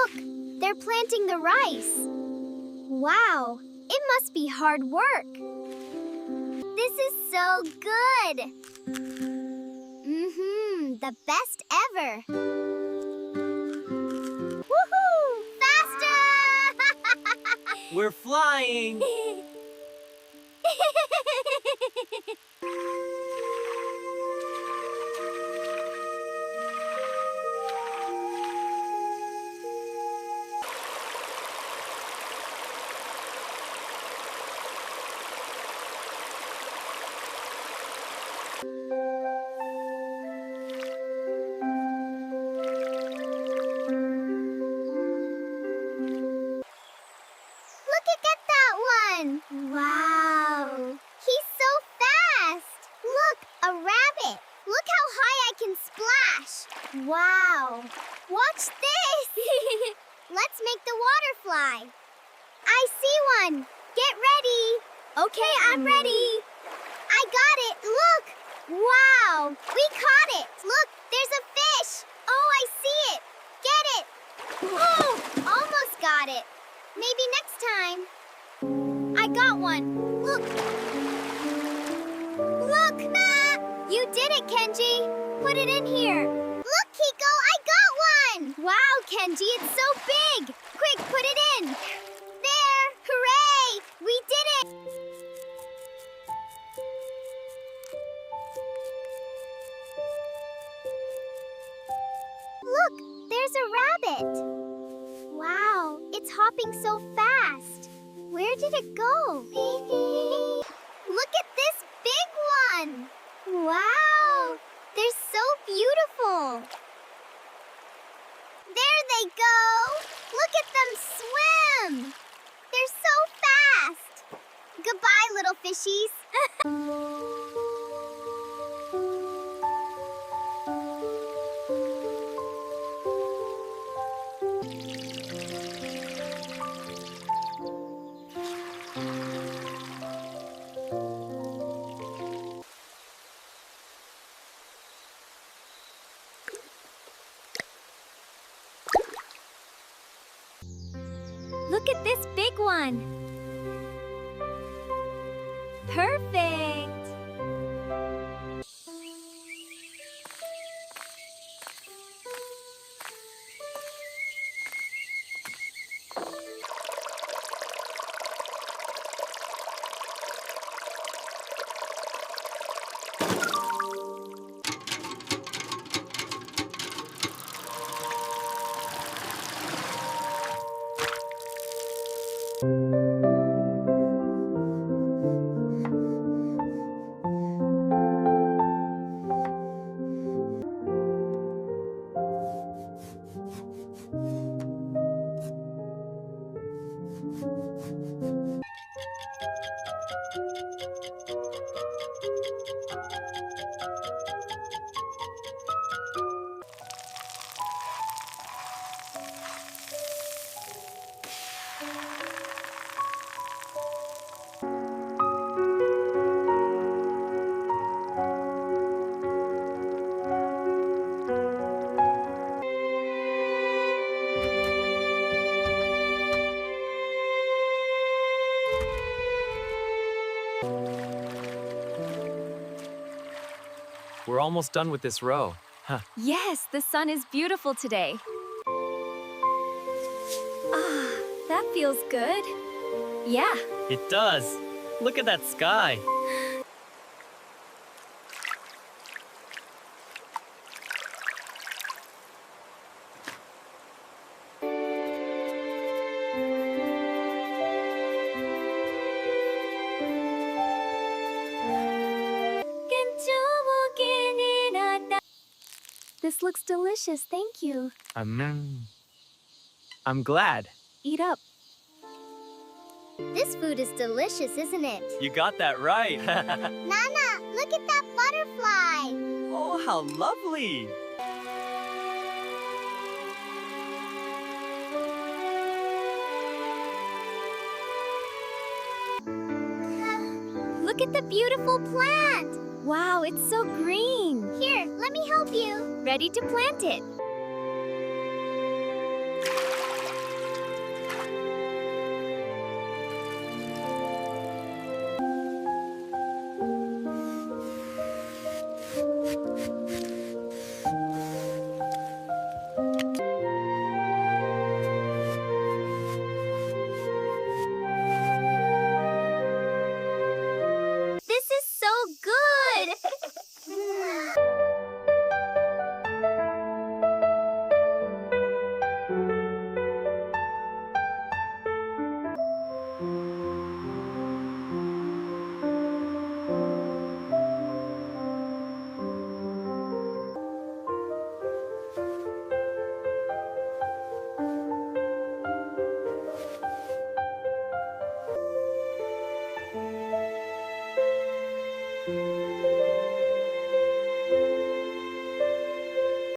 Look, they're planting the rice. Wow, it must be hard work. This is so good. The best ever. Woohoo! Faster! We're flying! Wow! He's so fast! Look, a rabbit! Look how high I can splash! Wow! Watch this! Let's make the water fly! I see one! Get ready! Okay, I'm ready! I got it! Look! Wow! We caught it! Look, there's a fish! Oh, I see it! Get it! Oh! Almost got it! Maybe next time. I got one. Look. Look! Ah! You did it, Kenji. Put it in here. Look, Kiko, I got one! Wow, Kenji, it's so big! Quick, put it in. There! Hooray! We did it! Look, there's a rabbit. Wow, it's hopping so fast. Where did it go? Look at this big one! Wow! They're so beautiful! There they go! Look at them swim! They're so fast! Goodbye, little fishies! Look at this big one. Perfect. We're almost done with this row. Huh. Yes, the sun is beautiful today. Ah, that feels good. Yeah. It does. Look at that sky. This looks delicious, thank you. I'm glad. Eat up. This food is delicious, isn't it? You got that right. Nana, look at that butterfly. Oh, how lovely. Look at the beautiful plant. Wow, it's so green. Here, let me help you. Ready to plant it.